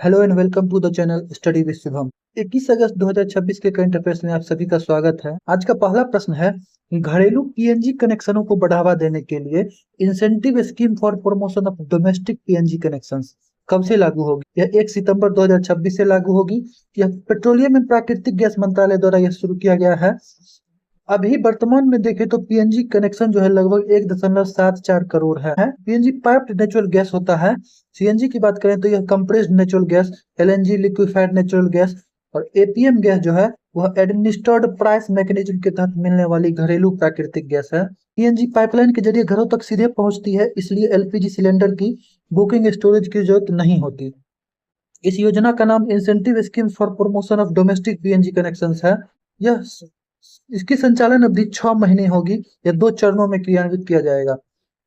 Hello and welcome to the channel study with Shubham. 21 अगस्त 2026 के current affairs में आप सभी का स्वागत है। आज का पहला प्रश्न है, घरेलू पीएनजी कनेक्शनों को बढ़ावा देने के लिए incentive scheme for promotion of domestic PNG connections कब से लागू होगी? यह 1 सितंबर 2026 से लागू होगी। यह पेट्रोलियम एंड प्राकृतिक गैस मंत्रालय द्वारा यह शुरू किया गया है। अभी वर्तमान में देखें तो पीएनजी कनेक्शन जो है लगभग 1.74 करोड़ है। पीएनजी पाइप्ड नेचुरल गैस होता है। सीएनजी की बात करें तो यह compressed natural gas, LNG liquefied natural gas और एपीएम गैस जो है वह एडमिनिस्टर्ड प्राइस मैकेनिज्म के तहत मिलने वाली घरेलू प्राकृतिक गैस है। पीएनजी पाइपलाइन के जरिए घरों तक सीधे पहुंचती है, इसलिए एलपीजी सिलेंडर की बुकिंग स्टोरेज की जरूरत नहीं होती। इस योजना का नाम incentive scheme for promotion of domestic PNG connections है। यह इसकी संचालन अवधि 6 महीने होगी। यह 2 चरणों में क्रियान्वित किया जाएगा।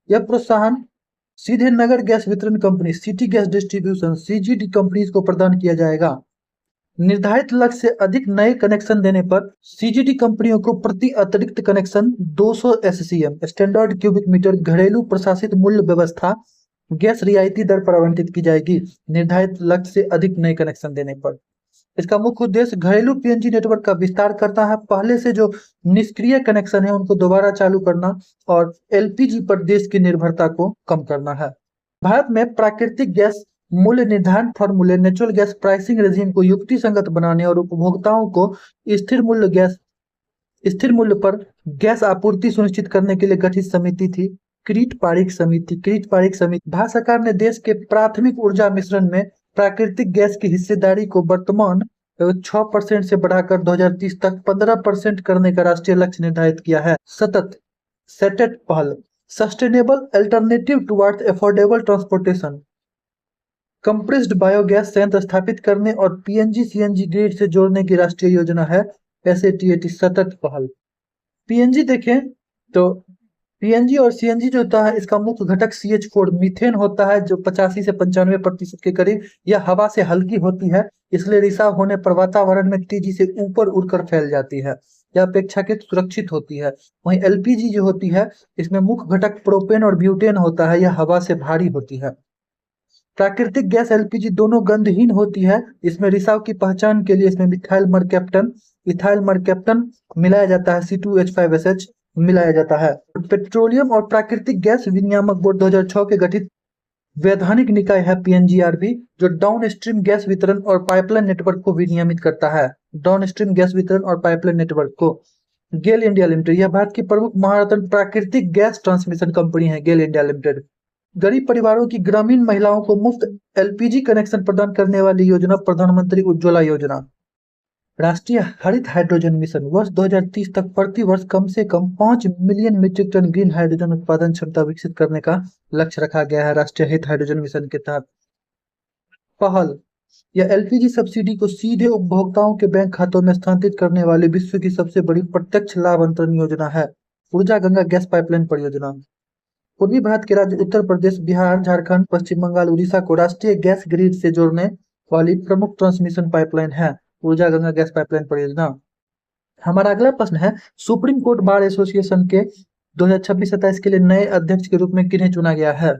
यह प्रोत्साहन सीधे नगर गैस वितरण company city gas distribution CGD companies को प्रदान किया जाएगा। निर्धारित लक्ष्य से अधिक नए कनेक्शन देने पर सीजीडी कंपनियों को प्रति अतिरिक्त connection 200 SCM standard cubic metre घरेलू प्रशासित मूल्य व्यवस्था गैस रियायती दर पर आवंटित की जाएगी, निर्धारित लक्ष्य से अधिक नए कनेक्शन देने पर। इसका मुख्य उद्देश्य घरेलू पीएनजी नेटवर्क का विस्तार करता है, पहले से जो निष्क्रिय कनेक्शन है उनको दोबारा चालू करना और एलपीजी पर देश की निर्भरता को कम करना है। भारत में प्राकृतिक गैस मूल्य निर्धारण फॉर्मूले नेचुरल गैस प्राइसिंग रेजिम को युक्ति संगत बनाने और उपभोक्ताओं को स्थिर मूल्य पर गैस आपूर्ति सुनिश्चित करने के लिए गठित समिति थी, क्रीट पारिक समिति। भारत सरकार ने देश के प्राथमिक ऊर्जा मिश्रण में प्राकृतिक गैस की हिस्सेदारी को वर्तमान 6% से बढ़ाकर 2030 तक 15% करने का राष्ट्रीय लक्ष्य निर्धारित किया है। सेटेट पहल sustainable alternative towards affordable transportation compressed biogas संयंत्र स्थापित करने और पीएनजी सीएनजी ग्रिड से जोड़ने की राष्ट्रीय योजना है SATAT सतत पहल। पीएनजी देखें तो पीएनजी और सीएनजी जो होता है इसका मुख्य घटक CH4 मीथेन होता है, जो 85 से 95% के करीब यह हवा से हल्की होती है, इसलिए रिसाव होने पर वातावरण में तेजी से ऊपर उड़कर फैल जाती है। यह अपेक्षाकृत सुरक्षित होती है। वहीं एलपीजी जो होती है इसमें मुख्य घटक प्रोपेन और ब्यूटेन होता है, यह हवा से भारी होती है। प्राकृतिक गैस एलपीजी दोनों गंधहीन होती है। इसमें रिसाव की पहचान के लिए इसमें इथाइल मरकैप्टन मिलाया जाता है, C2H5SH मिलाया जाता है। पेट्रोलियम और प्राकृतिक गैस विनियामक बोर्ड 2006 के गठित वैधानिक निकाय है PNGRB, जो डाउन स्ट्रीम गैस वितरण और पाइपलाइन नेटवर्क को विनियमित करता है। डाउन स्ट्रीम गैस वितरण और पाइपलाइन नेटवर्क को गेल इंडिया लिमिटेड, यह भारत की प्रमुख महारत्न प्राकृतिक गैस ट्रांसमिशन कंपनी है। गेल इंडिया लिमिटेड गरीब परिवारों की ग्रामीण महिलाओं को मुफ्त एलपीजी कनेक्शन प्रदान करने वाली योजना प्रधानमंत्री उज्ज्वला योजना। राष्ट्रीय हरित हाइड्रोजन मिशन वर्ष 2030 तक प्रति वर्ष कम से कम 5 million metric tonne green hydrogen उत्पादन क्षमता विकसित करने का लक्ष्य रखा गया है राष्ट्रीय हरित हाइड्रोजन मिशन के तहत। पहल यह एलपीजी सब्सिडी को सीधे उपभोक्ताओं के बैंक खातों में स्थानांतरित करने वाली विश्व की सबसे बड़ी प्रत्यक्ष लाभ अंतरण योजना है। ऊर्जा गंगा गैस पाइपलाइन परियोजना पूर्वी भारत के राज्य उत्तर प्रदेश, बिहार, झारखंड, पश्चिम बंगाल, उड़ीसा को राष्ट्रीय गैस ग्रिड से जोड़ने वाली प्रमुख ट्रांसमिशन पाइपलाइन है ऊर्जा गंगा गैस पाइपलाइन परियोजना। हमारा अगला प्रश्न है, सुप्रीम कोर्ट बार एसोसिएशन के 2026-27 के लिए नए अध्यक्ष के रूप में किन्हें चुना गया है?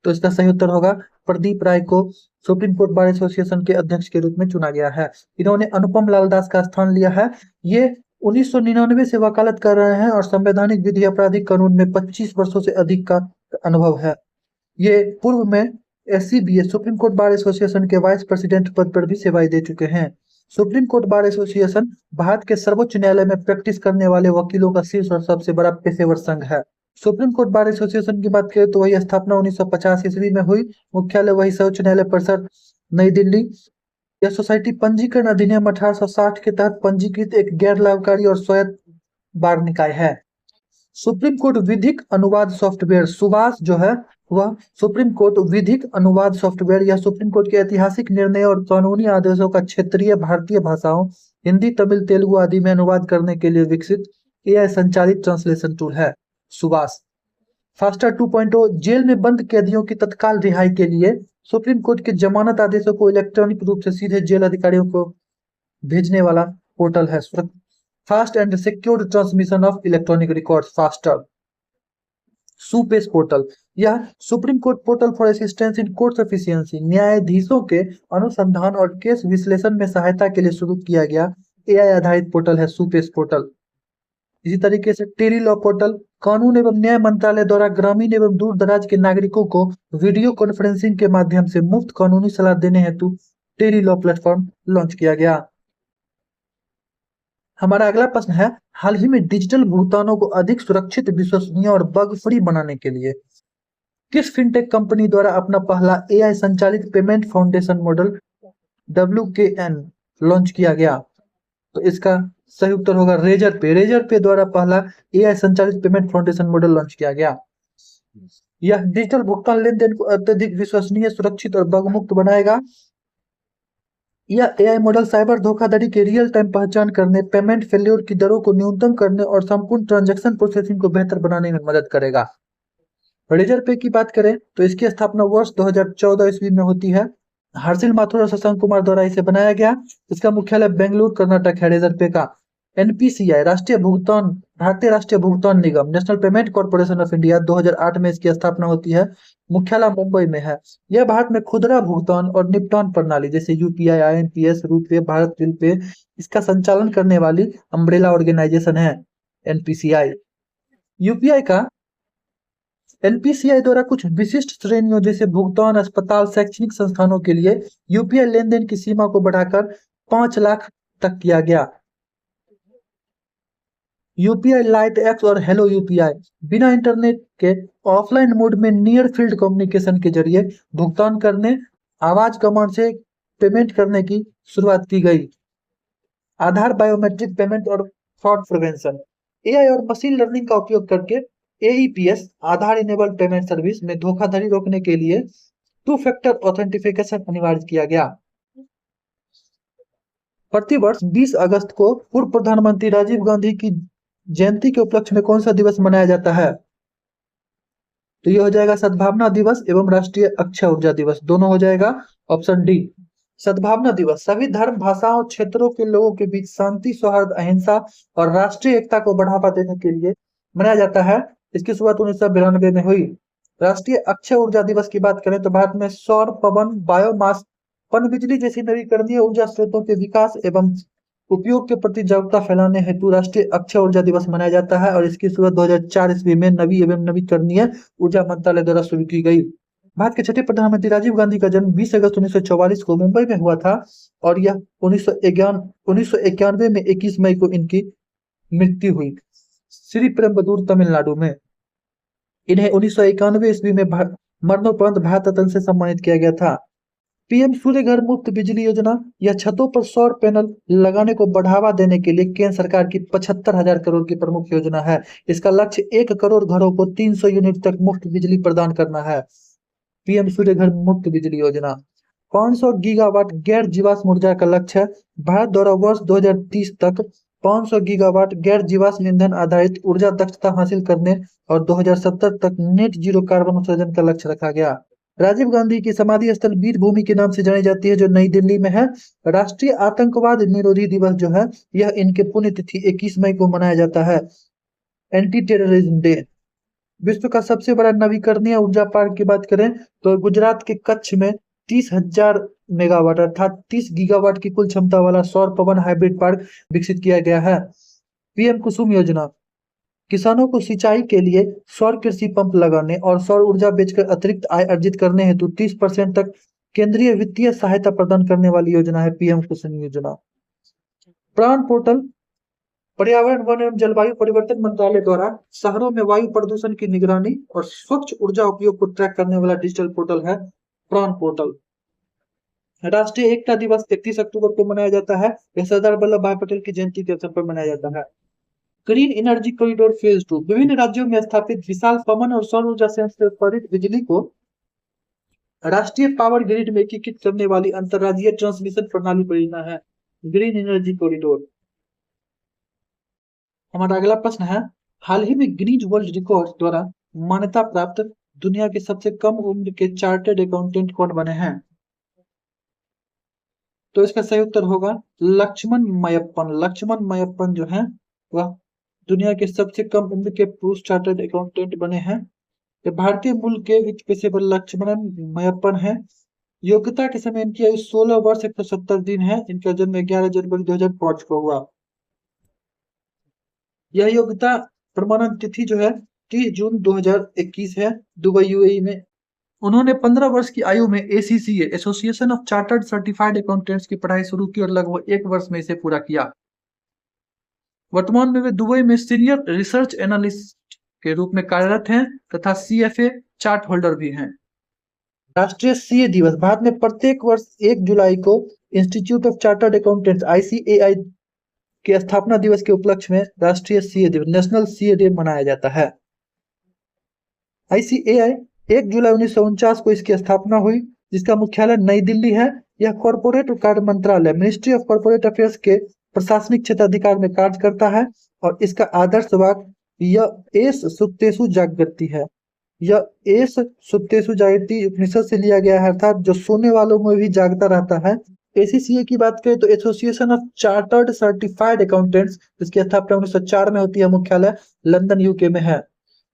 तो इसका सही उत्तर होगा प्रदीप राय को सुप्रीम कोर्ट बार एसोसिएशन के अध्यक्ष के रूप में चुना गया है। इन्होंने अनुपम लाल दास का स्थान लिया है। ये 1999 से वकालत कर रहे हैं और संवैधानिक विधि आपराधिक कानून में 25 वर्षों से अधिक का अनुभव है। ये पूर्व में SCBA supreme court bar association के वाइस प्रेसिडेंट पद पर भी सेवाएं दे चुके हैं। Supreme court bar association Bharat के सर्वोच्च न्यायालय में प्रैक्टिस करने वाले वकीलों का शीर्ष और सबसे बड़ा पेशेवर संघ है। सुप्रीम कोर्ट बार एसोसिएशन की बात करें तो वही स्थापना 1950 ईस्वी में हुई। मुख्यालय वही सर्वोच्च न्यायालय परिसर नई दिल्ली। यह सोसाइटी पंजीकरण अधिनियम 1860 के तहत पंजीकृत एक गैर लाभकारी और स्वायत्त बार निकाय है। सुप्रीम कोर्ट विधिक अनुवाद सॉफ्टवेयर सुभाष जो है वह सुप्रीम कोर्ट विधिक अनुवाद सॉफ्टवेयर या सुप्रीम कोर्ट के ऐतिहासिक निर्णय और कानूनी आदेशों का क्षेत्रीय भारतीय भाषाओं हिंदी, तमिल, तेलुगु आदि में अनुवाद करने के लिए विकसित AI संचालित ट्रांसलेशन टूल है सुभाष। फास्टर 2.0 जेल में बंद कैदियों की तत्काल रिहाई के लिए सुप्रीम कोर्ट के जमानत आदेशों को इलेक्ट्रॉनिक रूप से सीधे जेल अधिकारियों को भेजने वाला पोर्टल है fast and secured transmission of electronic records faster. SUPACE portal, यह Supreme Court portal for assistance in court efficiency, न्यायाधीशों के अनुसंधान और केस विश्लेषण में सहायता के लिए शुरू किया गया एआई आधारित पोर्टल है सुपेस पोर्टल। इसी तरीके से टेली लॉ पोर्टल, कानून एवं न्याय मंत्रालय द्वारा ग्रामीण एवं दूर दराज के नागरिकों को वीडियो कॉन्फ्रेंसिंग के माध्यम से मुफ्त कानूनी सलाह देने हेतु टेली लॉ प्लेटफॉर्म लॉन्च किया गया। हमारा अगला प्रश्न है, हाल ही में डिजिटल भुगतानों को अधिक सुरक्षित, विश्वसनीय और बग फ्री बनाने के लिए किस फिनटेक कंपनी द्वारा अपना पहला एआई संचालित payment foundation model WKN launch किया गया? तो इसका सही उत्तर होगा रेजर पे। रेजर पे द्वारा पहला एआई संचालित पेमेंट फाउंडेशन मॉडल लॉन्च किया गया। यह डिजिटल भुगतान लेनदेन को अत्यधिक विश्वसनीय, सुरक्षित और बग मुक्त बनाएगा। यह एआई मॉडल साइबर धोखाधड़ी के रियल टाइम पहचान करने, पेमेंट फेल्योर की दरों को न्यूनतम करने और संपूर्ण ट्रांजैक्शन प्रोसेसिंग को बेहतर बनाने में मदद करेगा। रेजर पे की बात करें तो इसकी स्थापना वर्ष 2014 ईस्वी में होती है। हर्षिल माथुर और शशांक कुमार द्वारा इसे बनाया गया। इसका मुख्यालय बेंगलुरु कर्नाटक है रेजर पे का। एनपीसीआई भारतीय राष्ट्रीय भुगतान निगम, National Payment Corporation of India, 2008 में इसकी स्थापना होती है। मुख्यालय मुंबई में है। यह भारत में खुदरा भुगतान और निपटान प्रणाली जैसे यूपीआई, आईएमपीएस, रूपे, भारत बिल पे इसका संचालन करने वाली अम्ब्रेला ऑर्गेनाइजेशन है एनपीसीआई। यूपीआई का एनपीसीआई द्वारा कुछ विशिष्ट श्रेणियों जैसे भुगतान, अस्पताल, शैक्षणिक संस्थानों के लिए यूपीआई लेनदेन की सीमा को बढ़ाकर 5 लाख तक किया गया। यूपीआई लाइट एक्स और हेलो यूपीआई बिना इंटरनेट के ऑफलाइन मोड में नियर फील्ड कम्युनिकेशन के जरिए भुगतान करने, आवाज कमांड से पेमेंट करने की शुरुआत की गई। आधार बायोमेट्रिक पेमेंट और फ्रॉड प्रिवेंशन, एआई और मशीन लर्निंग का उपयोग करके एईपीएस आधार इनेबल्ड पेमेंट सर्विस में धोखाधड़ी रोकने के लिए 2 फैक्टर ऑथेंटिफिकेशन अनिवार्य किया गया। प्रतिवर्ष 20 अगस्त को पूर्व प्रधानमंत्री राजीव गांधी की जयंती के उपलक्ष्य में कौन सा दिवस मनाया जाता है? तो यह हो जाएगा सद्भावना दिवस एवं राष्ट्रीय अक्षय ऊर्जा दिवस, दोनों हो जाएगा ऑप्शन डी। सद्भावना दिवस सभी धर्म, भाषाओं, क्षेत्रों के लोगों के बीच शांति, सौहार्द, अहिंसा और राष्ट्रीय एकता को बढ़ावा देने के लिए मनाया जाता है। इसकी शुरुआत 1992 में हुई। राष्ट्रीय अक्षय ऊर्जा दिवस की बात करें तो भारत में सौर, पवन, बायोमास, पनबिजली जैसी नवीकरणीय ऊर्जा स्रोतों के विकास एवं उपयोग के प्रति जागरूकता फैलाने हेतु राष्ट्रीय अक्षय ऊर्जा दिवस मनाया जाता है और इसकी शुरुआत 2004 ईस्वी में नवी एवं नवीकरणीय ऊर्जा मंत्रालय द्वारा शुरू की गई। भारत के छठे प्रधानमंत्री राजीव गांधी का जन्म 20 अगस्त 1944 को मुंबई में हुआ था और यह 1991 में 21 मई को इनकी मृत्यु हुई श्री पेरुम्बदूर, तमिलनाडु में। इन्हें 1991 ईस्वी में मरणोपरांत भारत रत्न से सम्मानित किया गया था। पीएम सूर्य घर मुफ्त बिजली योजना यह छतों पर सौर पैनल लगाने को बढ़ावा देने के लिए केंद्र सरकार की 75,000 करोड़ की प्रमुख योजना है। इसका लक्ष्य 1 करोड़ घरों को 300 यूनिट तक मुफ्त बिजली प्रदान करना है। पीएम सूर्य घर मुफ्त बिजली योजना 500 गीगावाट गैर जीवाश्म ऊर्जा का लक्ष्य है। भारत द्वारा वर्ष 2030 तक 500 गीगावाट गैर जीवाश्म ईंधन आधारित ऊर्जा दक्षता हासिल करने और 2070 तक नेट जीरो कार्बन उत्सर्जन का लक्ष्य रखा गया। राजीव गांधी की समाधि स्थल वीर भूमि के नाम से जानी जाती है जो नई दिल्ली में है। राष्ट्रीय आतंकवाद निरोधी दिवस जो है यह इनके पुण्यतिथि 21 मई को मनाया जाता है, एंटी टेररिज्म डे। विश्व का सबसे बड़ा नवीकरणीय ऊर्जा पार्क की बात करें तो गुजरात के कच्छ में 30,000 मेगावाट अर्थात 30 गीगावाट की कुल क्षमता वाला सौर पवन हाइब्रिड पार्क विकसित किया गया है। पीएम कुसुम योजना किसानों को सिंचाई के लिए सौर कृषि पंप लगाने और सौर ऊर्जा बेचकर अतिरिक्त आय अर्जित करने हेतु 30% तक केंद्रीय वित्तीय सहायता प्रदान करने वाली योजना है पीएम कुसुम योजना। प्राण पोर्टल पर्यावरण, वन एवं जलवायु परिवर्तन मंत्रालय द्वारा शहरों में वायु प्रदूषण की निगरानी और स्वच्छ ऊर्जा उपयोग को ट्रैक करने वाला डिजिटल पोर्टल है प्राण पोर्टल। राष्ट्रीय एकता दिवस 31 अक्टूबर को मनाया जाता है। यह सरदार वल्लभ भाई पटेल की जयंती के अवसर पर मनाया जाता है। ग्रीन एनर्जी कॉरिडोर फेज 2 विभिन्न राज्यों में स्थापित विशाल पवन और सौर ऊर्जा संयंत्र से उत्पादित बिजली को राष्ट्रीय पावर ग्रिड में एकीकृत करने वाली अंतरराज्यीय ट्रांसमिशन प्रणाली परियोजना है ग्रीन एनर्जी कॉरिडोर। हमारा अगला प्रश्न है, हाल ही में गिनीज वर्ल्ड रिकॉर्ड द्वारा मान्यता प्राप्त दुनिया के सबसे कम उम्र के चार्टर्ड अकाउंटेंट कौन बने हैं? तो इसका सही उत्तर होगा लक्ष्मण मयप्पन। लक्ष्मण मयप्पन जो है वह दुनिया के सबसे कम उम्र के पुरुष चार्टर्ड अकाउंटेंट बने हैं। ये भारतीय मूल के वित्त पेशेवर लक्ष्मणन मयप्पन है। योग्यता के समय इनकी आयु 16 वर्ष 170 दिन है। इनका जन्म 11 जनवरी 2005 को हुआ। यह योग्यता प्रमाणन तिथि जो है 30 जून 2021 है, दुबई यूएई में। उन्होंने 15 वर्ष की आयु में ACCA association of chartered certified accountants की पढ़ाई शुरू की और लगभग 1 वर्ष में इसे पूरा किया। वर्तमान में वे दुबई में सीनियर रिसर्च एनालिस्ट के रूप में कार्यरत हैं तथा सीएफए चार्ट होल्डर भी हैं। राष्ट्रीय सीए दिवस। भारत में प्रत्येक वर्ष 1 जुलाई को institute of chartered accountants ICAI के स्थापना दिवस के उपलक्ष्य में राष्ट्रीय सीए दिवस नेशनल सीए डे मनाया जाता है। आईसीएआई 1 जुलाई 1949 को इसकी स्थापना हुई, जिसका मुख्यालय नई दिल्ली है। यह कॉर्पोरेट कार्य मंत्रालय मिनिस्ट्री ऑफ कॉर्पोरेट अफेयर्स के प्रशासनिक क्षेत्राधिकार में कार्य करता है और इसका आदर्श वाक्य यह एस सुप्तेषु जागृति है। यह एस सुप्तेषु जागृति उपनिषद से लिया गया है, अर्थात जो सोने वालों में भी जागता रहता है। एसीसीए की बात करें तो association of chartered certified accountants, जिसकी स्थापना 1904 में होती है, मुख्यालय लंदन यूके में है।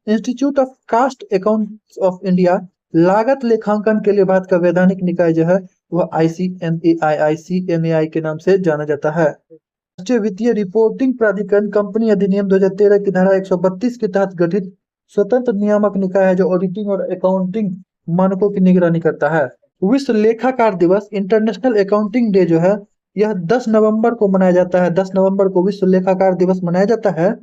Institute of cost accounts of India लागत लेखांकन के लिए भारत का वैधानिक निकाय जो है वह आईसीएमएआई के नाम से जाना जाता है। राष्ट्रीय वित्तीय रिपोर्टिंग प्राधिकरण कंपनी अधिनियम 2013 की धारा 132 के तहत गठित स्वतंत्र नियामक निकाय है जो ऑडिटिंग और अकाउंटिंग मानकों की निगरानी करता है। विश्व लेखाकार दिवस इंटरनेशनल अकाउंटिंग डे जो है यह 10 नवंबर को मनाया जाता है। 10 नवंबर को विश्व लेखाकार दिवस मनाया जाता है।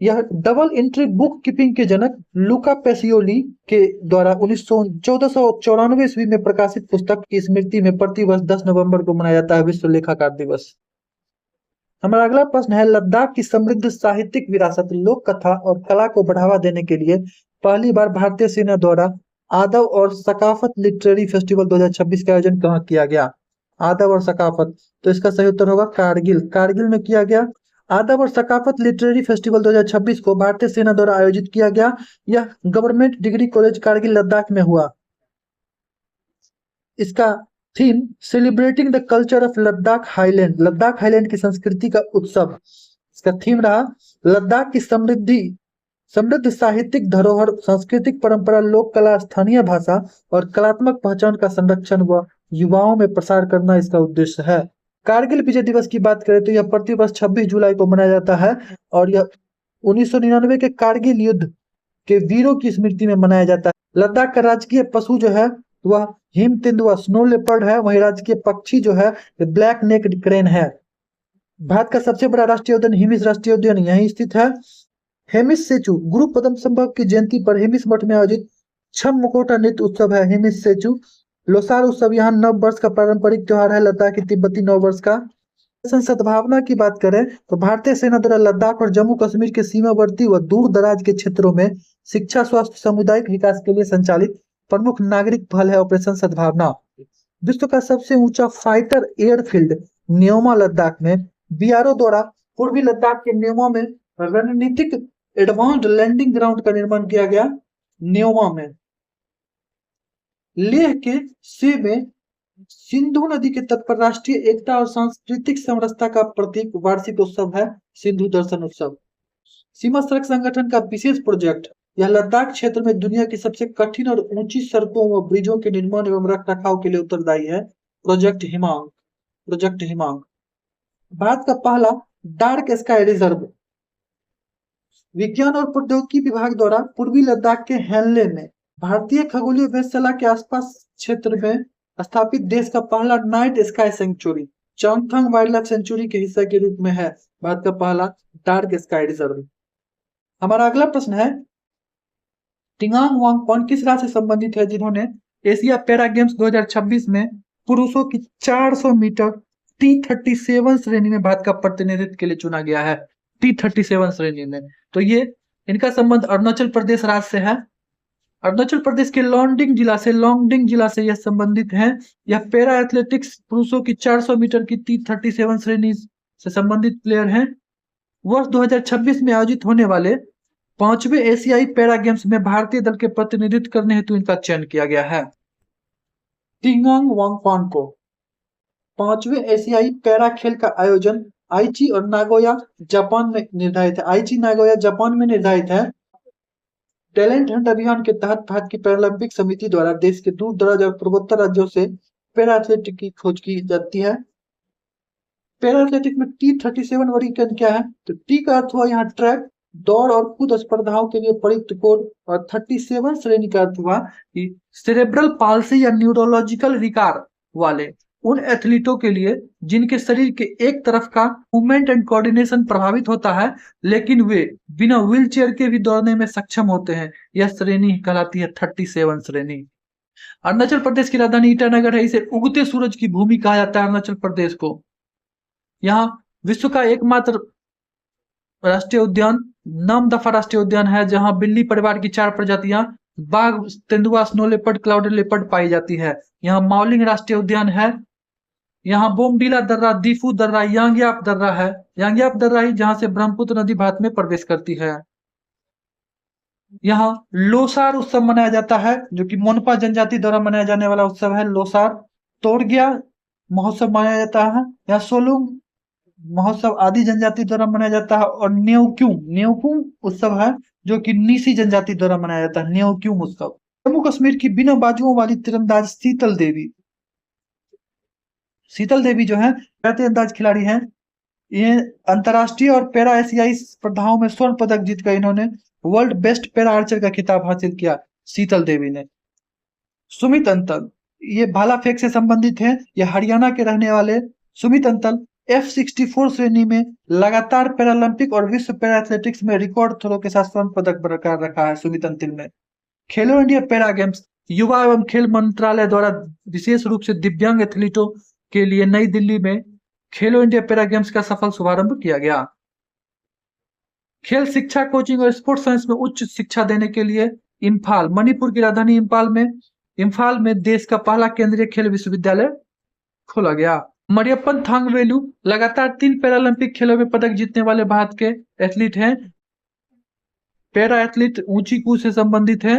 यह डबल एंट्री बुक कीपिंग के जनक लुका पेसियोली के द्वारा 1494 ईस्वी में प्रकाशित पुस्तक की स्मृति में प्रतिवर्ष 10 नवंबर को मनाया जाता है विश्व लेखाकार दिवस। हमारा अगला प्रश्न है, लद्दाख की समृद्ध साहित्यिक विरासत, लोक कथा और कला को बढ़ावा देने के लिए पहली बार भारतीय सेना द्वारा आदव और सकाफत लिटरेरी फेस्टिवल 2026 का आयोजन कहाँ किया गया? आदव और सकाफत, तो इसका सही उत्तर होगा कारगिल। कारगिल में किया गया। आदव और सकाफत लिटरेरी फेस्टिवल 2026 को भारतीय सेना द्वारा आयोजित किया गया। यह government degree college Kargil Ladakh में हुआ। इसका theme celebrating the culture of Ladakh highland, Ladakh highland की संस्कृति का उत्सव। इसका थीम रहा लद्दाख की समृद्ध साहित्यिक धरोहर, सांस्कृतिक परंपरा, लोक कला, स्थानीय भाषा और कलात्मक पहचान का संरक्षण व युवाओं में प्रसार करना इसका उद्देश्य है। कारगिल विजय दिवस की बात करें तो यह प्रतिवर्ष 26 जुलाई को मनाया जाता है और यह 1999 के कारगिल युद्ध के वीरों की स्मृति में मनाया जाता है। लद्दाख का राजकीय पशु जो है वह हिम तेंदुआ स्नो लेपर्ड है। वहीं राजकीय पक्षी जो है ब्लैक नेक्ड क्रेन है। भारत का सबसे बड़ा राष्ट्रीय उद्यान हिमिस राष्ट्रीय उद्यान यहीं स्थित है। हेमिस सेचु, गुरु पद्म संभव की जयंती पर हेमिस मठ में आयोजित छम मुखौटा नृत्य उत्सव है हेमिस सेचु। लोसार उत्सव यहाँ नव वर्ष का पारंपरिक त्योहार है, लद्दाख की तिब्बती नव वर्ष का। सद्भावना की बात करें तो भारतीय सेना द्वारा लद्दाख और जम्मू कश्मीर के सीमावर्ती व दूर दराज के क्षेत्रों में शिक्षा, स्वास्थ्य, सामुदायिक विकास के लिए संचालित प्रमुख नागरिक पहल है ऑपरेशन सद्भावना। विश्व का सबसे ऊंचा फाइटर एयरफील्ड न्योमा लद्दाख में बीआरओ द्वारा पूर्वी लद्दाख के न्योमा में रणनीतिक एडवांस्ड लैंडिंग ग्राउंड का निर्माण किया गया। न्योमा में लेह के से में सिंधु नदी के तट पर राष्ट्रीय एकता और सांस्कृतिक समरसता का प्रतीक वार्षिक उत्सव है सिंधु दर्शन उत्सव। सीमा सड़क संगठन का विशेष प्रोजेक्ट, यह लद्दाख क्षेत्र में दुनिया की सबसे कठिन और ऊंची सड़कों व ब्रिजों के निर्माण एवं रखरखाव के लिए उत्तरदायी है। प्रोजेक्ट हिमांग। भारत का पहला डार्क स्काई रिजर्व विज्ञान और प्रौद्योगिकी विभाग द्वारा पूर्वी लद्दाख के हैनले में भारतीय खगोलीय वेधशाला के आसपास क्षेत्र में स्थापित देश का पहला night sky sanctuary Changthang wildlife sanctuary के हिस्से के रूप में है भारत का पहला डार्क स्काई रिजर्व। हमारा अगला प्रश्न है, टिंगांग वांगपॉन किस राज्य से संबंधित है जिन्होंने एशिया पैरा गेम्स 2026 में पुरुषों की 400 मीटर T37 श्रेणी में भारत का प्रतिनिधित्व के लिए चुना गया है। T37 श्रेणी में, तो ये इनका संबंध अरुणाचल प्रदेश राज्य से है। अरुणाचल प्रदेश के लॉन्गडिंग जिला से यह संबंधित है। यह पैरा एथलेटिक्स पुरुषों की 400 मीटर की T37 श्रेणी से संबंधित प्लेयर हैं। वर्ष 2026 में आयोजित होने वाले 5वें एशियाई पैरा गेम्स में भारतीय दल के प्रतिनिधित्व करने हेतु इनका चयन किया गया है। टिंगांग वांगपॉन को 5वें एशियाई पैरा खेल का आयोजन आईची और नागोया जापान में निर्धारित है। टैलेंट हंट अभियान के तहत भारत की पैरालंपिक समिति द्वारा देश के दूर दराज और पूर्वोत्तर राज्यों से पैरा एथलेटिक की खोज की जाती है। पैरा एथलेटिक में T37 वर्गीकरण क्या है? तो टी का अर्थ हुआ यहाँ ट्रैक, दौड़ और कूद स्पर्धाओं के लिए प्रयुक्त कोड, और 37 श्रेणी का अर्थ हुआ कि सेरेब्रल पाल्सी या न्यूरोलॉजिकल विकार वाले उन एथलीटों के लिए जिनके शरीर के एक तरफ का मूवमेंट एंड कोऑर्डिनेशन प्रभावित होता है, लेकिन वे बिना व्हीलचेयर के भी दौड़ने में सक्षम होते हैं। यह श्रेणी कहलाती है 37 श्रेणी। अरुणाचल प्रदेश की राजधानी ईटानगर है। इसे उगते सूरज की भूमि कहा जाता है अरुणाचल प्रदेश को। यहाँ विश्व का एकमात्र राष्ट्रीय उद्यान नामदफा राष्ट्रीय उद्यान है, जहां बिल्ली परिवार की 4 प्रजातियां बाघ, तेंदुआ, स्नो लेपर्ड, क्लाउडेड लेपर्ड पाई जाती है। यहाँ माउलिंग राष्ट्रीय उद्यान है। यहाँ बोमडीला दर्रा, दीफू दर्रा, यांग्याप दर्रा है। यांग्याप दर्रा ही जहां से ब्रह्मपुत्र नदी भारत में प्रवेश करती है। यहाँ लोसार उत्सव मनाया जाता है, जो कि मोनपा जनजाति द्वारा मनाया जाने वाला उत्सव है। लोसार तोड़गिया महोत्सव मनाया जाता है। यहाँ सोलुंग महोत्सव आदि जनजाति द्वारा मनाया जाता है। और न्योक्यूम उत्सव है, जो कि नीसी जनजाति द्वारा मनाया जाता है। न्योक्यूम उत्सव। जम्मू कश्मीर की बिना बाजुओं वाली तीरंदाज शीतल देवी जो है तीरंदाज खिलाड़ी हैं। ये अंतरराष्ट्रीय और पैरा एशियाई स्पर्धाओं में स्वर्ण पदक जीतकर इन्होंने वर्ल्ड बेस्ट पैरा आर्चर का खिताब हासिल किया, शीतल देवी ने। सुमित अंतल, ये भाला फेंक से संबंधित है। ये हरियाणा के रहने वाले सुमित अंतल F64 श्रेणी में लगातार पैरालंपिक और विश्व पैरा एथलेटिक्स में रिकॉर्ड थ्रो के साथ स्वर्ण पदक बरकरार रखा है सुमित अंतिल ने। खेलो इंडिया पैरा गेम्स युवा एवं खेल मंत्रालय द्वारा विशेष रूप से दिव्यांग एथलीटों के लिए नई दिल्ली में खेलो इंडिया पैरा गेम्स का सफल शुभारंभ किया गया। खेल शिक्षा, कोचिंग और स्पोर्ट्स साइंस में उच्च शिक्षा देने के लिए इम्फाल, मणिपुर की राजधानी इम्फाल में देश का पहला केंद्रीय खेल विश्वविद्यालय खोला गया। मरियप्पन थांगवेलु लगातार 3 पैरालंपिक खेलों में पदक जीतने वाले भारत के एथलीट हैं। पैरा एथलीट ऊंची कूद से संबंधित है।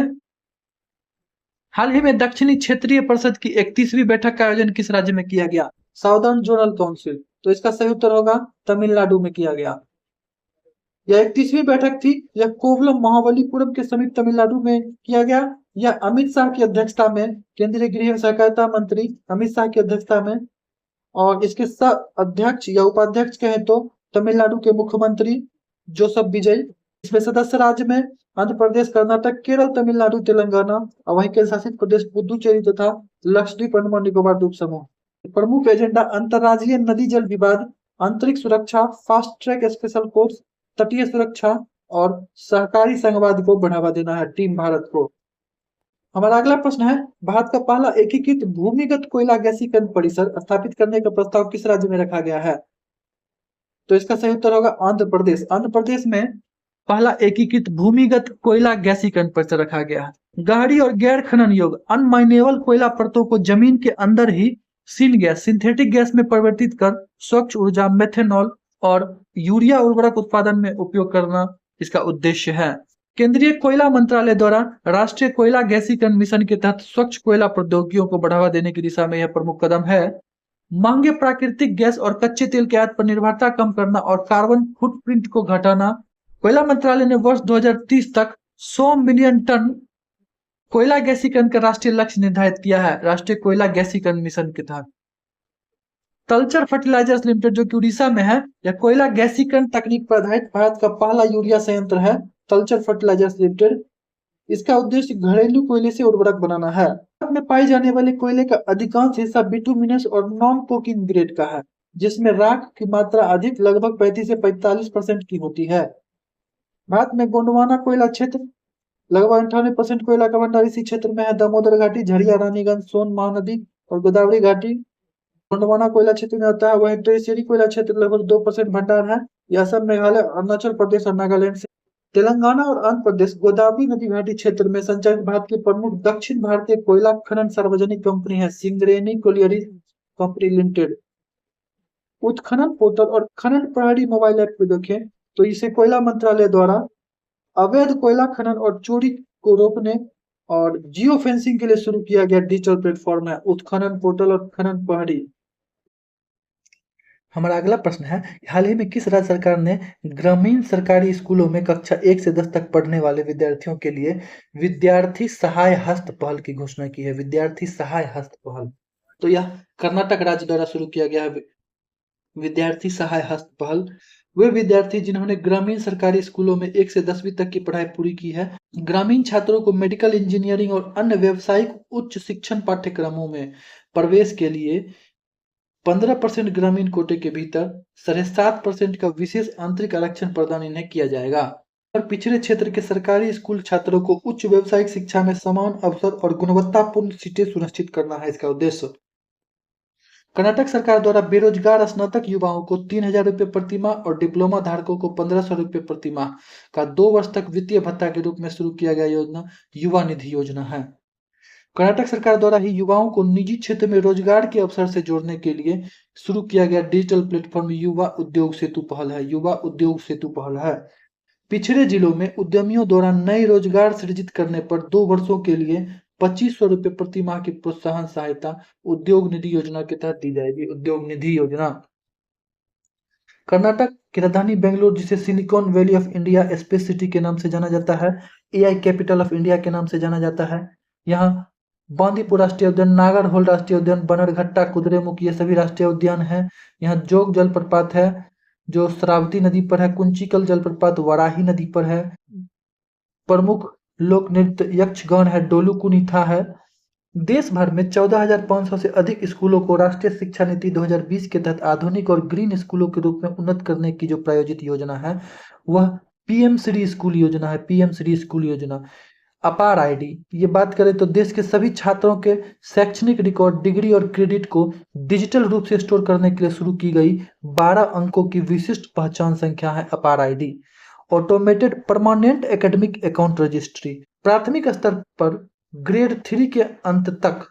हाल ही में दक्षिणी क्षेत्रीय परिषद की 31वीं बैठक का आयोजन किस राज्य में किया गया? Southern zonal council. तो इसका सही उत्तर होगा तमिलनाडु में किया गया। यह 31वीं बैठक थी। यह कोवलम महाबलीपुरम के समीप तमिलनाडु में किया गया। यह अमित शाह की अध्यक्षता में, केंद्रीय गृह एवं सहकारिता मंत्री अमित शाह की अध्यक्षता में, और इसके अध्यक्ष या उपाध्यक्ष कहें तो तमिलनाडु के मुख्यमंत्री जोसेफ विजय। इसमें सदस्य राज्य में आंध्र प्रदेश, कर्नाटक, केरल, तमिलनाडु, तेलंगाना और वहीं केंद्र शासित प्रदेश पुदुचेरी तथा लक्षद्वीप अंडमान निकोबार द्वीप समूह। प्रमुख एजेंडा अंतर्राज्यीय नदी जल विवाद, आंतरिक सुरक्षा, फास्ट ट्रैक स्पेशल कोर्स, तटीय सुरक्षा और सहकारी संघवाद को बढ़ावा देना है टीम भारत को। हमारा अगला प्रश्न है, भारत का पहला एकीकृत भूमिगत कोयला गैसीकरण परिसर स्थापित करने का प्रस्ताव किस राज्य में रखा गया है? तो इसका सही उत्तर होगा आंध्र प्रदेश। आंध्र प्रदेश में पहला एकीकृत भूमिगत कोयला गैसीकरण परिसर रखा गया है। गहरी और गैर खनन योग्य अनमाइनेबल कोयला परतों को जमीन के अंदर ही सिंथेटिक गैस में परिवर्तित कर स्वच्छ ऊर्जा, मेथेनॉल और यूरिया उर्वरक उत्पादन में उपयोग करना इसका उद्देश्य है। केंद्रीय कोयला मंत्रालय द्वारा राष्ट्रीय कोयला गैसीकरण मिशन के तहत स्वच्छ कोयला प्रौद्योगिकियों को बढ़ावा देने की दिशा में यह प्रमुख कदम है। महंगे प्राकृतिक गैस और कच्चे तेल के आयात पर निर्भरता कम करना और कार्बन फुटप्रिंट को घटाना। कोयला मंत्रालय ने वर्ष 2030 तक 100 मिलियन टन कोयला गैसीकरण का राष्ट्रीय लक्ष्य निर्धारित किया है राष्ट्रीय कोयला गैसीकरण मिशन के तहत। तलचर फर्टिलाइजर्स लिमिटेड जो कि उड़ीसा में है, यह कोयला गैसीकरण तकनीक पर आधारित भारत का पहला यूरिया संयंत्र है। Talcher fertilizers limited. इसका उद्देश्य घरेलू कोयले से उर्वरक बनाना है। भारत में पाए जाने वाले कोयले का अधिकांश हिस्सा बिटुमिनस और नॉन कोकिंग ग्रेड का है, जिसमें राख की मात्रा अधिक लगभग 35 से 45% की होती है। भारत में गोंडवाना कोयला क्षेत्र लगभग 98% कोयला का भंडार इसी क्षेत्र में है। दामोदर घाटी, झरिया, रानीगंज, सोन महानदी और गोदावरी घाटी गोंडवाना कोयला क्षेत्र में आता है। वहीं ट्रेसियरी कोयला क्षेत्र लगभग 2% भंडार है। यह सब मेघालय, अरुणाचल प्रदेश और नागालैंड से। तेलंगाना और आंध्र प्रदेश गोदावरी नदी घाटी क्षेत्र में संचालित भारत की प्रमुख दक्षिण भारतीय कोयला खनन सार्वजनिक कंपनी है सिंगरेनी कोलियरी कंपनी लिमिटेड। उत्खनन पोर्टल और खनन प्रहरी मोबाइल ऐप पे देखें तो इसे कोयला मंत्रालय द्वारा अवैध कोयला खनन और चोरी को रोकने और जियो फेंसिंग के लिए शुरू किया गया डिजिटल प्लेटफॉर्म है उत्खनन पोर्टल और खनन प्रहरी। हमारा अगला प्रश्न है, हाल ही में किस राज्य सरकार ने ग्रामीण सरकारी स्कूलों में कक्षा 1 से 10 तक पढ़ने वाले विद्यार्थियों के लिए विद्यार्थी सहाय हस्त पहल की घोषणा की है? विद्यार्थी सहाय हस्त पहल, तो यह कर्नाटक राज्य द्वारा शुरू किया गया है। विद्यार्थी सहाय हस्त पहल वे विद्यार्थी जिन्होंने ग्रामीण सरकारी स्कूलों में 1 से 10वीं तक की पढ़ाई पूरी की है, ग्रामीण छात्रों को मेडिकल इंजीनियरिंग और अन्य व्यावसायिक उच्च शिक्षण पाठ्यक्रमों में प्रवेश के लिए 15% ग्रामीण कोटे के भीतर 7.5% का विशेष आंतरिक आरक्षण प्रदान इन्हें किया जाएगा। और पिछड़े क्षेत्र के सरकारी स्कूल छात्रों को उच्च व्यावसायिक शिक्षा में समान अवसर और गुणवत्तापूर्ण सीटें सुनिश्चित करना है इसका उद्देश्य। कर्नाटक सरकार द्वारा बेरोजगार स्नातक युवाओं को 3,000 रुपये प्रतिमाह और डिप्लोमा धारकों को 1,500 रुपये प्रतिमाह का 2 वर्ष तक वित्तीय भत्ता के रूप में शुरू किया गया योजना युवा निधि योजना है। कर्नाटक सरकार द्वारा ही युवाओं को निजी क्षेत्र में रोजगार के अवसर से जोड़ने के लिए शुरू किया गया डिजिटल प्लेटफॉर्म युवा उद्योग सेतु पहल है। युवा उद्योग सेतु पहल है। पिछड़े जिलों में उद्यमियों द्वारा नए रोजगार सृजित करने पर 2 वर्षों के लिए 2,500 रुपये प्रति माह की प्रोत्साहन सहायता उद्योग निधि योजना के तहत दी जाएगी। उद्योग निधि योजना। कर्नाटक की राजधानी बेंगलुरु, जिसे silicon valley of India space city के नाम से जाना जाता है, एआई कैपिटल ऑफ इंडिया के नाम से जाना जाता है। यहाँ बांदीपुर राष्ट्रीय उद्यान, नागरहोल राष्ट्रीय उद्यान, बनरघट्टा, कुद्रेमुख, ये सभी राष्ट्रीय उद्यान हैं। यहाँ जोग जलप्रपात है जो श्रावती नदी पर है। कुंचिकल जलप्रपात वाराही नदी पर है। प्रमुख लोक नृत्य यक्षगान है, डोलू कुनीथा है। देश भर में 14,500 से अधिक स्कूलों को राष्ट्रीय शिक्षा नीति 2020 के तहत आधुनिक और ग्रीन स्कूलों के रूप में उन्नत करने की जो प्रायोजित योजना है वह पीएम श्री स्कूल योजना है। पीएम श्री स्कूल योजना। अपार आईडी, ये बात करें तो देश के सभी छात्रों के शैक्षणिक रिकॉर्ड, डिग्री और क्रेडिट को डिजिटल रूप से स्टोर करने के लिए शुरू की गई 12 अंकों की विशिष्ट पहचान संख्या है अपार ID. Automated permanent academic account registry, प्राथमिक स्तर पर ग्रेड 3 के अंत तक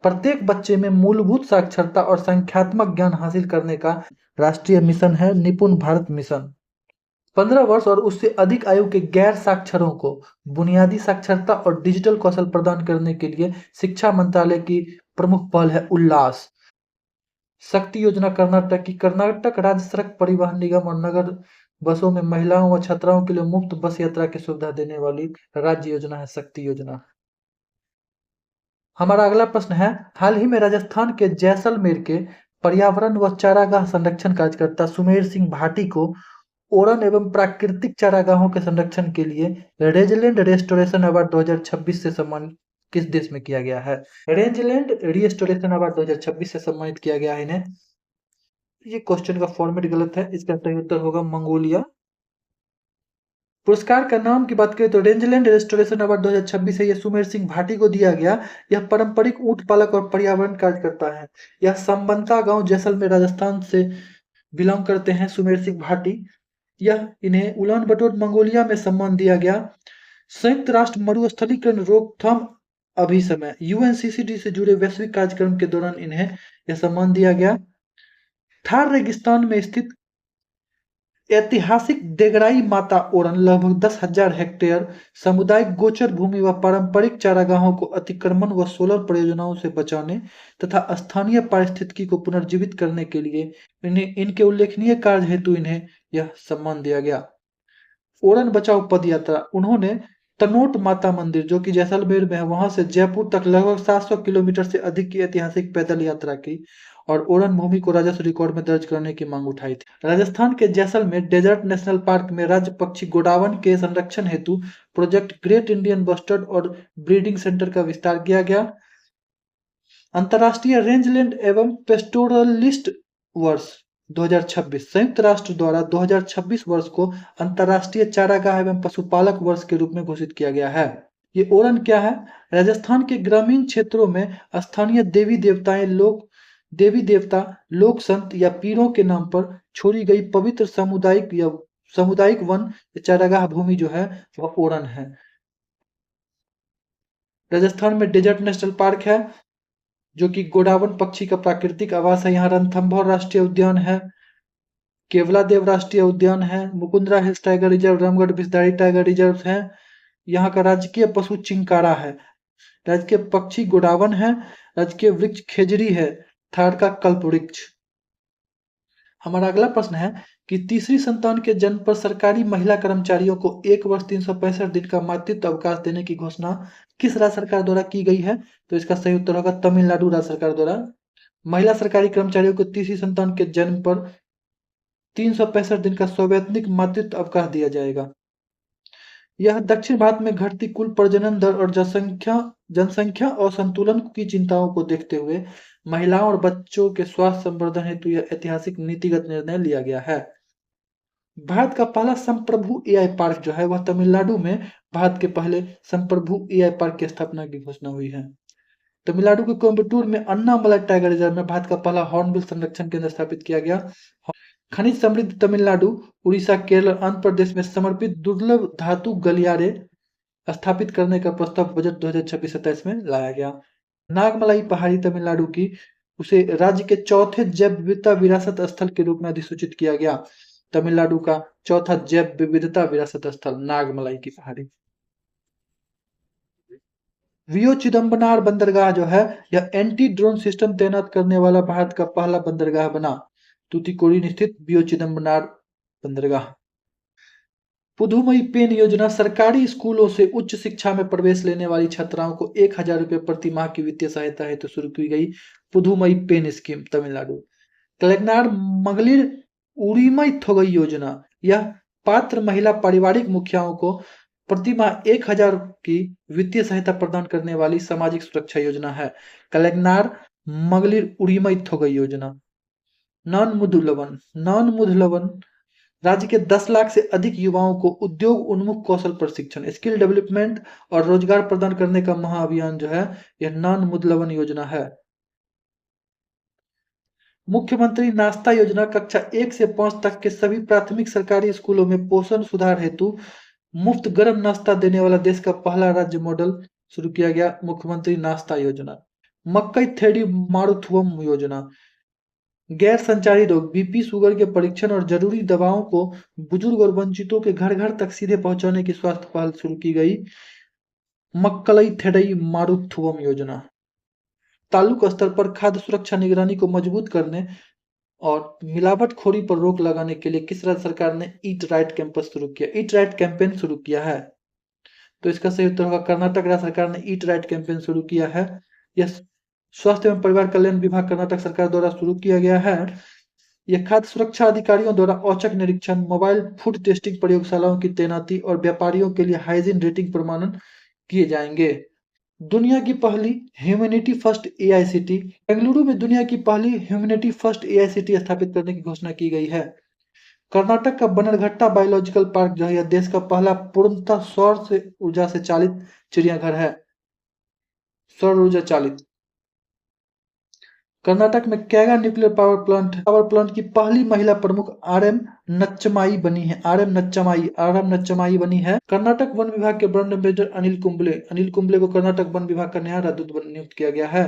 प्रत्येक बच्चे में मूलभूत साक्षरता और संख्यात्मक ज्ञान हासिल करने का राष्ट्रीय मिशन है निपुण भारत मिशन। 15 वर्ष और उससे अधिक आयु के गैर साक्षरों को बुनियादी साक्षरता और डिजिटल कौशल प्रदान करने के लिए शिक्षा मंत्रालय की प्रमुख पहल है उल्लास। शक्ति योजना कर्नाटक की, कर्नाटक राज्य सड़क परिवहन निगम और नगर बसों में महिलाओं व छात्राओं के लिए मुफ्त बस यात्रा की सुविधा देने वाली राज्य योजना है शक्ति योजना। हमारा अगला प्रश्न है, हाल ही में राजस्थान के जैसलमेर के पर्यावरण व चारागाह संरक्षण कार्यकर्ता सुमेर सिंह भाटी को ओरन एवं प्राकृतिक चारागाहों के संरक्षण के लिए रेंजलैंड रेस्टोरेशन अवार्ड 2026 से सम्मानित किस देश में किया गया है? रेंजलैंड रिस्टोरेशन अवार्ड 2026 से सम्मानित किया गया है इन्हें। ये क्वेश्चन का फॉर्मेट गलत है, इसका सही उत्तर होगा मंगोलिया। पुरस्कार का नाम की बात करें तो रेंजलैंड रेस्टोरेशन अवार्ड 2026 है, यह सुमेर सिंह भाटी को दिया गया। यह पारंपरिक ऊंट पालक और पर्यावरण कार्यकर्ता है। यह संबंता गांव जैसलमेर राजस्थान से बिलोंग करते हैं सुमेर सिंह भाटी। यह इन्हें उलान बटोर मंगोलिया में सम्मान दिया गया। संयुक्त राष्ट्र मरुस्थलीकरण रोकथाम अभिसमय यूएनसीसीडी से जुड़े वैश्विक कार्यक्रम के दौरान इन्हें यह सम्मान दिया गया। थार रेगिस्तान में स्थित ऐतिहासिक देगराई माता ओरन लगभग 10,000 हेक्टेयर सामुदायिक गोचर भूमि व पारंपरिक चारागाहों को अतिक्रमण व सोलर परियोजनाओं से बचाने तथा स्थानीय पारिस्थितिकी को पुनर्जीवित करने के लिए इन्हें इनके उल्लेखनीय कार्य हेतु इन्हें यह सम्मान दिया गया। ओरन बचाओ पद यात्रा, उन्होंने तनोट माता मंदिर जो कि जैसलमेर में है वहां से जयपुर तक लगभग 700 किलोमीटर से अधिक की ऐतिहासिक पैदल यात्रा की और ओरन भूमि को राजस्व रिकॉर्ड में दर्ज करने की मांग उठाई थी। राजस्थान के जैसलमेर डेजर्ट नेशनल पार्क में राज्य पक्षी गोडावन के संरक्षण हेतु प्रोजेक्ट ग्रेट इंडियन बस्टर्ड और ब्रीडिंग सेंटर का विस्तार किया गया। अंतर्राष्ट्रीय रेंजलैंड एवं पेस्टोरलिस्ट वर्ष 2026, संयुक्त राष्ट्र द्वारा 2026 वर्ष को अंतर्राष्ट्रीय चारागाह एवं पशुपालक वर्ष के रूप में घोषित किया गया है। ये ओरन क्या है? राजस्थान के ग्रामीण क्षेत्रों में स्थानीय देवी देवता, लोक संत या पीरों के नाम पर छोड़ी गई पवित्र सामुदायिक वन चारागाह भूमि जो है वह ओरन है। राजस्थान में डेजर्ट नेशनल पार्क है जो कि गोडावन पक्षी का प्राकृतिक आवास है। यहाँ रणथंभौर राष्ट्रीय उद्यान है, केवलादेव राष्ट्रीय उद्यान है, Mukundra hills tiger reserve, Ramgarh Vishdhari tiger reserve है। यहाँ का राजकीय पशु चिंकारा है। राजकीय पक्षी गोडावन है। राजकीय वृक्ष खेजड़ी है, थार का कल्प वृक्ष। हमारा अगला प्रश्न है कि तीसरी संतान के जन्म पर सरकारी महिला कर्मचारियों को 1 वर्ष 365 दिन का मातृत्व अवकाश देने की घोषणा किस राज्य सरकार द्वारा की गई है? तो इसका सही उत्तर होगा तमिलनाडु राज्य सरकार द्वारा। महिला सरकारी कर्मचारियों को तीसरी संतान के जन्म पर 365 दिन का सवैतनिक मातृत्व अवकाश दिया जाएगा। यह दक्षिण भारत में घटती कुल प्रजनन दर और जनसंख्या असंतुलन की चिंताओं को देखते हुए महिलाओं और बच्चों के स्वास्थ्य संवर्धन हेतु यह ऐतिहासिक नीतिगत निर्णय लिया गया है। भारत का पहला संप्रभु एआई पार्क जो है वह तमिलनाडु में भारत के पहले संप्रभु एआई पार्क की स्थापना की घोषणा हुई है। तमिलनाडु के कोयम्बटूर में अन्नामलाई टाइगर रिजर्व में भारत का पहला हॉर्नबिल संरक्षण केंद्र स्थापित किया गया। खनिज समृद्ध तमिलनाडु, उड़ीसा, केरल और आंध्र प्रदेश में समर्पित दुर्लभ धातु गलियारे स्थापित करने का प्रस्ताव बजट 2026-27 में लाया गया। नागमलाई पहाड़ी तमिलनाडु की उसे राज्य के चौथे जैव विविधता विरासत स्थल के रूप में अधिसूचित किया गया। तमिलनाडु का चौथा जैव विविधता विरासत स्थल नागमलाई की पहाड़ी। वियो चिदम्बरनार बंदरगाह जो है यह एंटी ड्रोन सिस्टम तैनात करने वाला भारत का पहला बंदरगाह बना। तूतीकोरिन स्थित वियो चिदम्बरनार बंदरगाह। पुदुमई पेन योजना सरकारी स्कूलों से उच्च शिक्षा में प्रवेश लेने वाली छात्राओं को 1000 रुपये प्रति माह की वित्तीय सहायता हेतु शुरू की गई पुदुमई पेन स्कीम तमिलनाडु। कलेक्नार मगलिर उड़ीमई थोगई योजना यह पात्र महिला पारिवारिक मुखियाओं को प्रति माह 1000 की वित्तीय सहायता प्रदान करने वाली सामाजिक सुरक्षा योजना है। कलेक्नार मगलिर उड़ीमई थोगई योजना। नॉन मुधलवन राज्य के 10 लाख से अधिक युवाओं को उद्योग उन्मुख कौशल प्रशिक्षण स्किल डेवलपमेंट और रोजगार प्रदान करने का महाअभियान जो है यह नॉन मुधलवन योजना है। मुख्यमंत्री नाश्ता योजना कक्षा 1 से 5 तक के सभी प्राथमिक सरकारी स्कूलों में पोषण सुधार हेतु मुफ्त गर्म नाश्ता देने वाला देश का पहला राज्य मॉडल शुरू किया गया। मुख्यमंत्री नाश्ता योजना। मक्कई थेडी मारुथुवम योजना गैर संचारी रोग बीपी शुगर के परीक्षण और जरूरी दवाओं को बुजुर्ग और वंचितों के घर घर तक सीधे पहुंचाने की स्वास्थ्य पहल शुरू की गई। मक्कलई थेडई मारुथुवम योजना। तालुक स्तर पर खाद्य सुरक्षा निगरानी को मजबूत करने और मिलावटखोरी पर रोक लगाने के लिए किस राज्य सरकार ने ईट राइट कैंपस शुरू किया? ईट राइट कैंपेन शुरू किया है। तो इसका सही उत्तर होगा कर्नाटक राज्य सरकार ने ईट राइट कैंपेन शुरू किया है। यह स्वास्थ्य एवं परिवार कल्याण विभाग कर्नाटक सरकार द्वारा शुरू किया गया है। यह खाद्य सुरक्षा अधिकारियों द्वारा औचक निरीक्षण, मोबाइल फूड टेस्टिंग प्रयोगशालाओं की तैनाती और व्यापारियों के लिए हाइजीन रेटिंग प्रमाणन किए जाएंगे। दुनिया की पहली ह्यूमैनिटी फर्स्ट एआईसीटी बेंगलुरु में दुनिया की पहली ह्यूमैनिटी फर्स्ट एआईसीटी स्थापित करने की घोषणा की गई है। कर्नाटक का बनरघट्टा बायोलॉजिकल पार्क जो है यह देश का पहला पूर्णतः सौर से ऊर्जा से चालित चिड़ियाघर है। सौर ऊर्जा चालित। कर्नाटक में कैगा न्यूक्लियर पावर प्लांट की पहली महिला प्रमुख आरएम नच्चमाई बनी है। कर्नाटक वन विभाग के ब्रांड एम्बेसडर अनिल कुंबले को कर्नाटक वन विभाग का नया राजदूत नियुक्त किया गया है।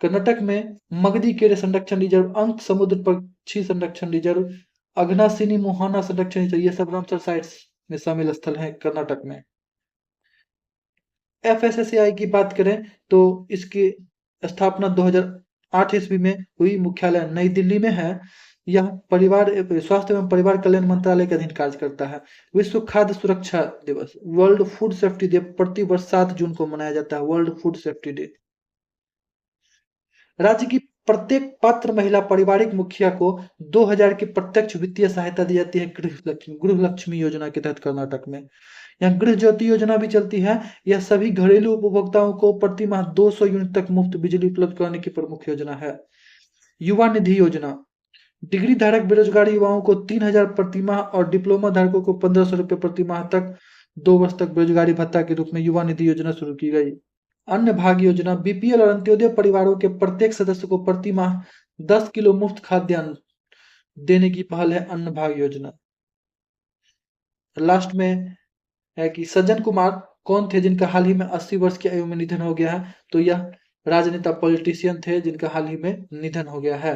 कर्नाटक में मगधी केरे संरक्षण रिजर्व, अंक समुद्र पक्षी संरक्षण रिजर्व, अघनासिनी मोहाना संरक्षण रिजर्व ये सब रामसर साइट्स में शामिल स्थल हैं कर्नाटक में। एफएसएसएआई की बात करें तो इसकी स्थापना 2008 ईस्वी में हुई। मुख्यालय नई दिल्ली में है। यह स्वास्थ्य एवं परिवार कल्याण मंत्रालय के अधीन कार्य करता है। विश्व खाद्य सुरक्षा दिवस वर्ल्ड फूड सेफ्टी डे प्रति वर्ष 7 जून को मनाया जाता है। World food safety day. राज्य की प्रत्येक पात्र महिला पारिवारिक मुखिया को 2000 की प्रत्यक्ष वित्तीय सहायता दी जाती है गृह लक्ष्मी योजना के तहत कर्नाटक में। यहाँ गृह ज्योति योजना भी चलती है। यह सभी घरेलू उपभोक्ताओं को प्रति माह 200 यूनिट तक मुफ्त बिजली उपलब्ध कराने की प्रमुख योजना है। युवा निधि योजना डिग्री धारक बेरोजगार युवाओं को 3000 प्रति माह और डिप्लोमा धारकों को 1500 रुपये प्रति माह तक 2 वर्ष तक बेरोजगारी भत्ता के रूप में युवा निधि योजना शुरू की गई। अन्न भाग्य योजना बीपीएल और अंत्योदय परिवारों के प्रत्येक सदस्य को प्रति माह 10 किलो मुफ्त खाद्यान्न देने की पहल है अन्न भाग्य योजना। लास्ट में है कि सज्जन कुमार कौन थे जिनका हाल ही में 80 वर्ष की आयु में निधन हो गया है? तो यह राजनेता पॉलिटिशियन थे जिनका हाल ही में निधन हो गया है।